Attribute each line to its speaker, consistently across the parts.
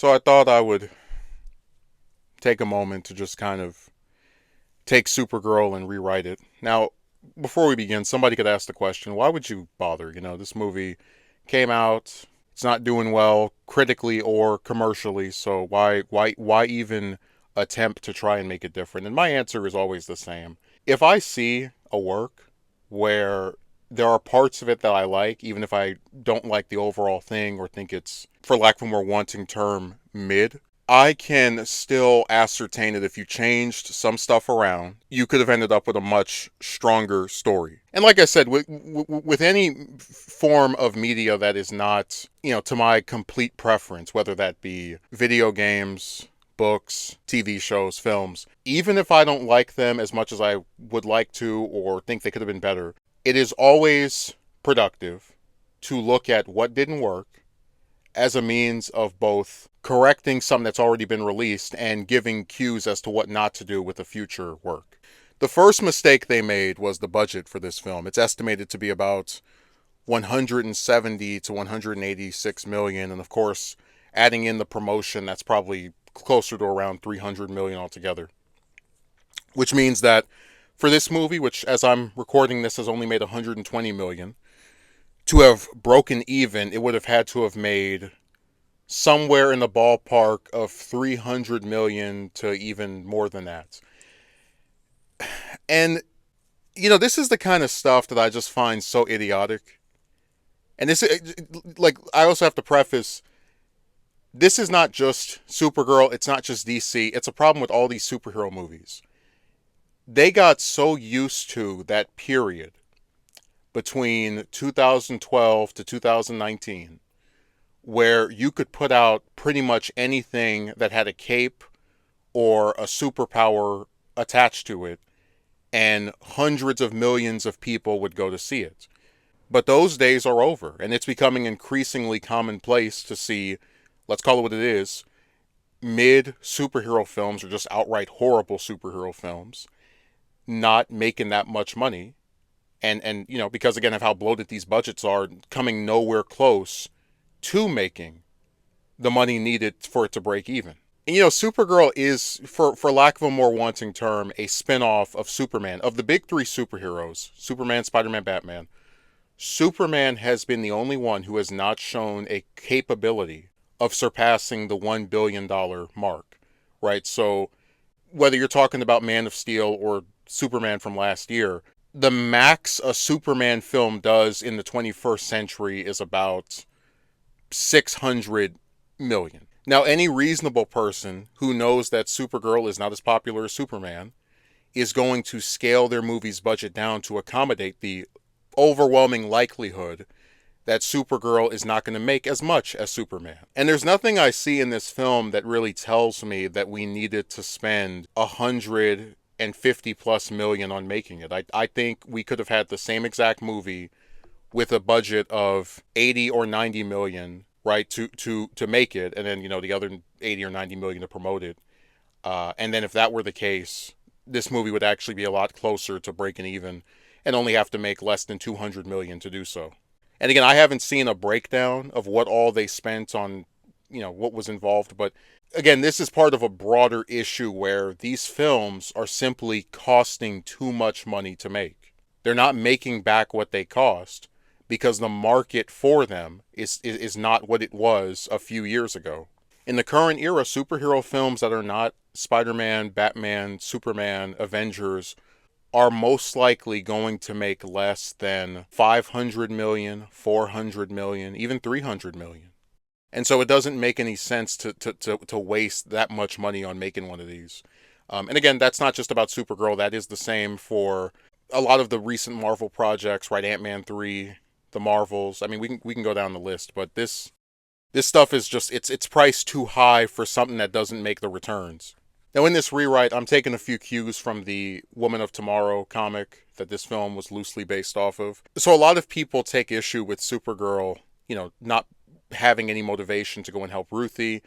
Speaker 1: So I thought I would take a moment to just kind of take Supergirl and rewrite it. Now, before we begin, somebody could ask the question, why would you bother? This movie came out, it's not doing well critically or commercially, so why even attempt to try and make it different? And my answer is always the same. If I see a work where there are parts of it that I like, even if I don't like the overall thing or think it's, for lack of a more wanting term, mid, I can still ascertain that if you changed some stuff around, you could have ended up with a much stronger story. And like I said, with any form of media that is not, to my complete preference, whether that be video games, books, TV shows, films, even if I don't like them as much as I would like to or think they could have been better, it is always productive to look at what didn't work as a means of both correcting something that's already been released and giving cues as to what not to do with the future work. The first mistake they made was the budget for this film. It's estimated to be about 170 to 186 million, and of course, adding in the promotion, that's probably closer to around 300 million altogether. Which means that for this movie, which as I'm recording this has only made 120 million, to have broken even, it would have had to have made somewhere in the ballpark of 300 million to even more than that. And, this is the kind of stuff that I just find so idiotic. And this, like, I also have to preface, this is not just Supergirl, it's not just DC, it's a problem with all these superhero movies. They got so used to that period between 2012 to 2019, where you could put out pretty much anything that had a cape or a superpower attached to it, and hundreds of millions of people would go to see it. But those days are over, and it's becoming increasingly commonplace to see, let's call it what it is, mid superhero films or just outright horrible superhero films not making that much money. And because again of how bloated these budgets are, coming nowhere close to making the money needed for it to break even. And Supergirl is, for lack of a more wanting term, a spin-off of Superman. Of the big three superheroes, Superman, Spider-Man, Batman, Superman has been the only one who has not shown a capability of surpassing the $1 billion mark, right? So whether you're talking about Man of Steel or Superman from last year, the max a Superman film does in the 21st century is about 600 million. Now, any reasonable person who knows that Supergirl is not as popular as Superman is going to scale their movie's budget down to accommodate the overwhelming likelihood that Supergirl is not going to make as much as Superman. And there's nothing I see in this film that really tells me that we needed to spend 150 plus million on making it. I think we could have had the same exact movie with a budget of 80 or 90 million, right, to make it, and then the other 80 or 90 million to promote it. And then if that were the case, this movie would actually be a lot closer to breaking even and only have to make less than 200 million to do so. And again, I haven't seen a breakdown of what all they spent on, what was involved, but again, this is part of a broader issue where these films are simply costing too much money to make. They're not making back what they cost because the market for them is not what it was a few years ago. In the current era, superhero films that are not Spider-Man, Batman, Superman, Avengers are most likely going to make less than 500 million, 400 million, even 300 million. And so it doesn't make any sense to waste that much money on making one of these. And again, that's not just about Supergirl. That is the same for a lot of the recent Marvel projects, right? Ant-Man 3, the Marvels. I mean, we can go down the list, but this stuff is just, it's priced too high for something that doesn't make the returns. Now, in this rewrite, I'm taking a few cues from the Woman of Tomorrow comic that this film was loosely based off of. So a lot of people take issue with Supergirl, not having any motivation to go and help Ruthie.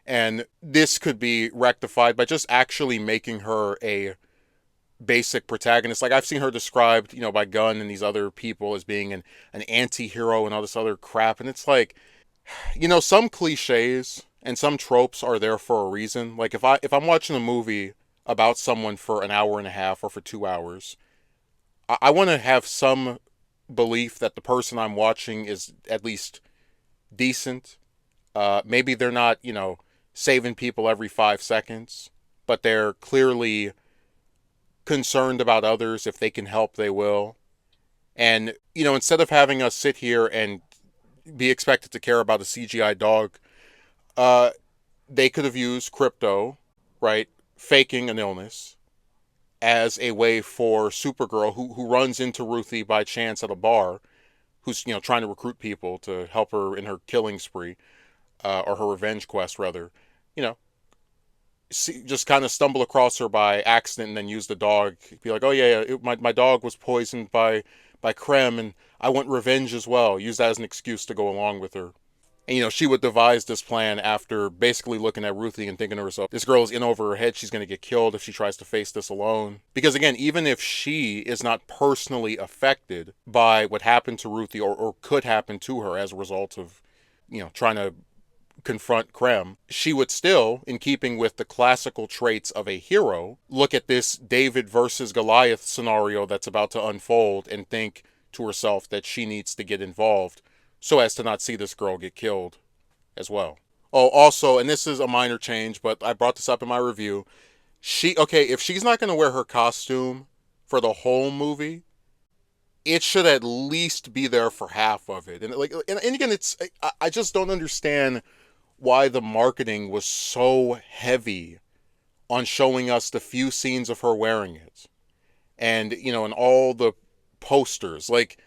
Speaker 1: And this could be rectified by just actually making her a basic protagonist. Like I've seen her described, by Gunn and these other people as being an anti-hero and all this other crap. And it's like, some cliches and some tropes are there for a reason. Like if I'm watching a movie about someone for an hour and a half or for 2 hours, I want to have some belief that the person I'm watching is at least decent. Maybe they're not, saving people every 5 seconds, but they're clearly concerned about others. If they can help, they will. And, instead of having us sit here and be expected to care about a CGI dog, uh, they could have used crypto, right? Faking an illness as a way for Supergirl, who runs into Ruthie by chance at a bar, who's, trying to recruit people to help her in her killing spree, or her revenge quest, rather, you know, just kind of stumble across her by accident and then use the dog. Be like, oh yeah, my dog was poisoned by Krem, and I want revenge as well. Use that as an excuse to go along with her. And she would devise this plan after basically looking at Ruthie and thinking to herself, this girl is in over her head. She's going to get killed if she tries to face this alone. Because again, even if she is not personally affected by what happened to Ruthie, or could happen to her as a result of, trying to confront Krem, she would still, in keeping with the classical traits of a hero, look at this David versus Goliath scenario that's about to unfold and think to herself that she needs to get involved so as to not see this girl get killed as well. Oh, also, and this is a minor change, but I brought this up in my review. If she's not going to wear her costume for the whole movie, it should at least be there for half of it. And again, I just don't understand why the marketing was so heavy on showing us the few scenes of her wearing it. And, in all the posters. Like,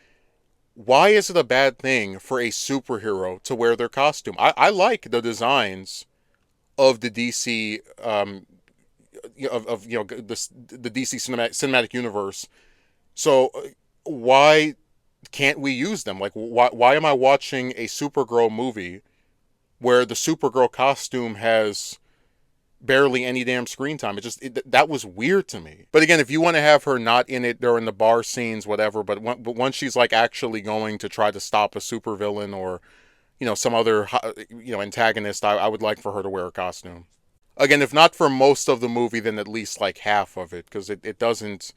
Speaker 1: why is it a bad thing for a superhero to wear their costume? I like the designs of the DC, the DC cinematic universe. So why can't we use them? Like, why am I watching a Supergirl movie where the Supergirl costume has barely any damn screen time? That was weird to me. But again, if you want to have her not in it during the bar scenes, whatever, but once she's like actually going to try to stop a supervillain or, some other, antagonist, I would like for her to wear a costume. Again, if not for most of the movie, then at least like half of it, because it doesn't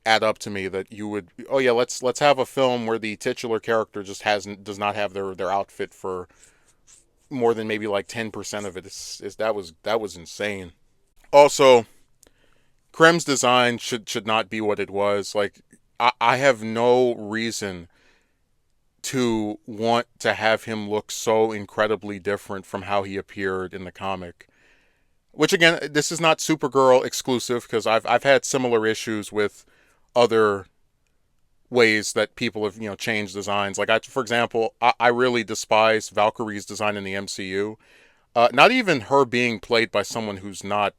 Speaker 1: add up to me that you would, oh yeah, let's have a film where the titular character just does not have their outfit for more than maybe like 10% of it. That was insane. Also, Krem's design should not be what it was. Like, I have no reason to want to have him look so incredibly different from how he appeared in the comic. Which again, this is not Supergirl exclusive, because I've had similar issues with other ways that people have changed designs. Like, for example, I really despise Valkyrie's design in the MCU. Not even her being played by someone who's not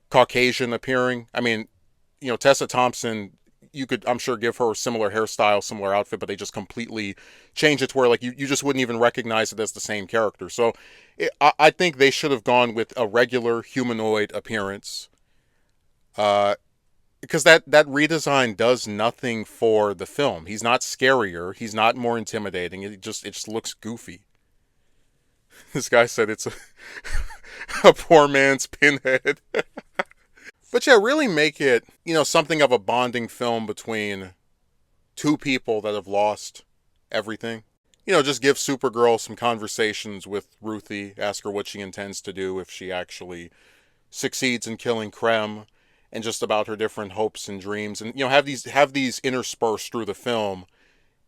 Speaker 1: Caucasian appearing. I mean, Tessa Thompson, you could, I'm sure, give her a similar hairstyle, similar outfit, but they just completely change it to where like you just wouldn't even recognize it as the same character. So I think they should have gone with a regular humanoid appearance. Because that redesign does nothing for the film. He's not scarier. He's not more intimidating. It just looks goofy. This guy said it's a poor man's Pinhead. But yeah, really make it, something of a bonding film between two people that have lost everything. Just give Supergirl some conversations with Ruthie, ask her what she intends to do if she actually succeeds in killing Krem, and just about her different hopes and dreams, and have these interspersed through the film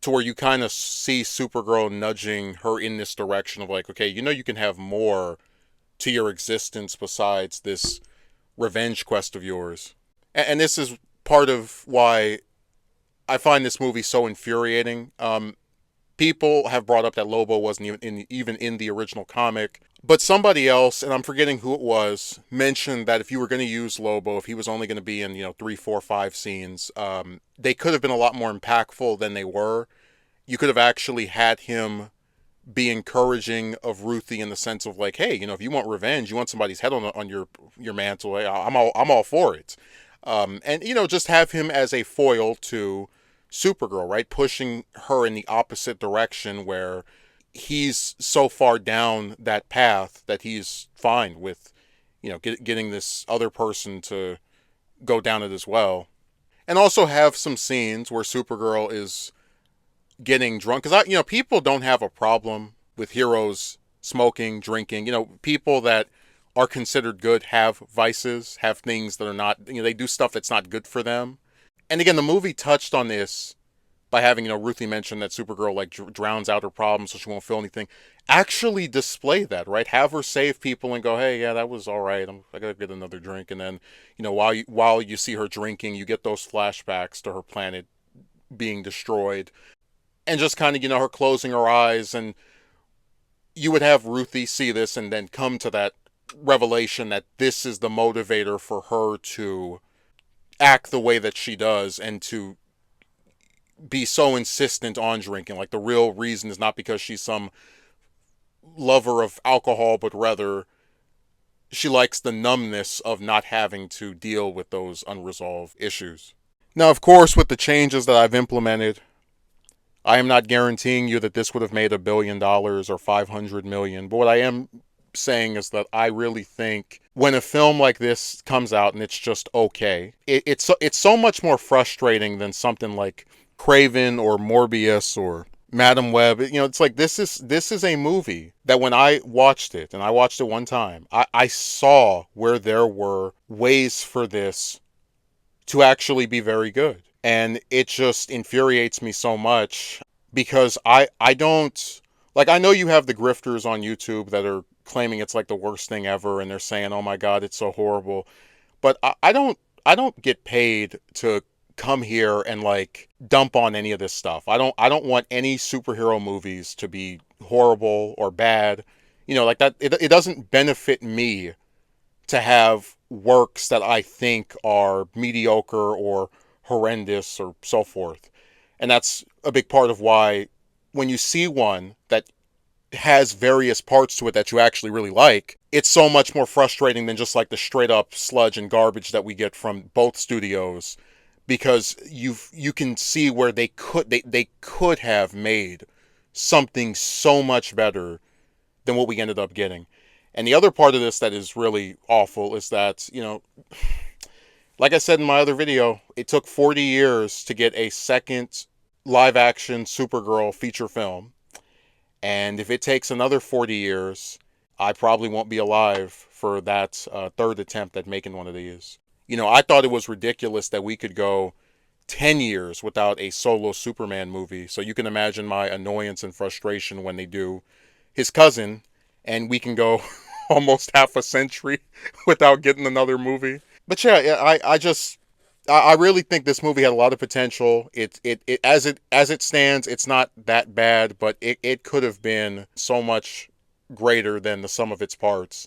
Speaker 1: to where you kind of see Supergirl nudging her in this direction of like, okay, you can have more to your existence besides this revenge quest of yours. And this is part of why I find this movie so infuriating. People have brought up that Lobo wasn't even in the original comic, but somebody else, and I'm forgetting who it was, mentioned that if you were going to use Lobo, if he was only going to be in 3, 4, 5 scenes, they could have been a lot more impactful than they were. You could have actually had him be encouraging of Ruthie in the sense of like, hey, if you want revenge, you want somebody's head on your mantle, I'm all for it. And just have him as a foil to Supergirl, right? Pushing her in the opposite direction where he's so far down that path that he's fine with, getting this other person to go down it as well. And also have some scenes where Supergirl is getting drunk. Because, people don't have a problem with heroes smoking, drinking. People that are considered good have vices, have things that are not, they do stuff that's not good for them. And again, the movie touched on this by having, Ruthie mention that Supergirl like drowns out her problems so she won't feel anything. Actually display that, right? Have her save people and go, hey, yeah, that was all right. I gotta get another drink. And then, while you see her drinking, you get those flashbacks to her planet being destroyed, and just kind of, her closing her eyes, and you would have Ruthie see this and then come to that revelation that this is the motivator for her to act the way that she does and to be so insistent on drinking. Like, the real reason is not because she's some lover of alcohol, but rather she likes the numbness of not having to deal with those unresolved issues. Now, of course, with the changes that I've implemented, I am not guaranteeing you that this would have made $1 billion or 500 million, but what I am saying is that I really think when a film like this comes out and it's just okay, it's so much more frustrating than something like Craven or Morbius or Madam Web. It's like this is a movie that when I watched it, and I watched it one time, I saw where there were ways for this to actually be very good. And it just infuriates me so much because I don't, like, I know you have the grifters on YouTube that are claiming it's like the worst thing ever and they're saying, oh my god, it's so horrible. But I don't get paid to come here and like dump on any of this stuff. I don't want any superhero movies to be horrible or bad. Like that, it doesn't benefit me to have works that I think are mediocre or horrendous or so forth. And that's a big part of why when you see one that has various parts to it that you actually really like, it's so much more frustrating than just like the straight up sludge and garbage that we get from both studios, because you can see where they could have made something so much better than what we ended up getting. And the other part of this that is really awful is that, like I said in my other video, it took 40 years to get a second live action Supergirl feature film. And if it takes another 40 years, I probably won't be alive for that third attempt at making one of these. I thought it was ridiculous that we could go 10 years without a solo Superman movie. So you can imagine my annoyance and frustration when they do his cousin, and we can go almost half a century without getting another movie. But yeah, I really think this movie had a lot of potential. As it stands, it's not that bad, but it could have been so much greater than the sum of its parts.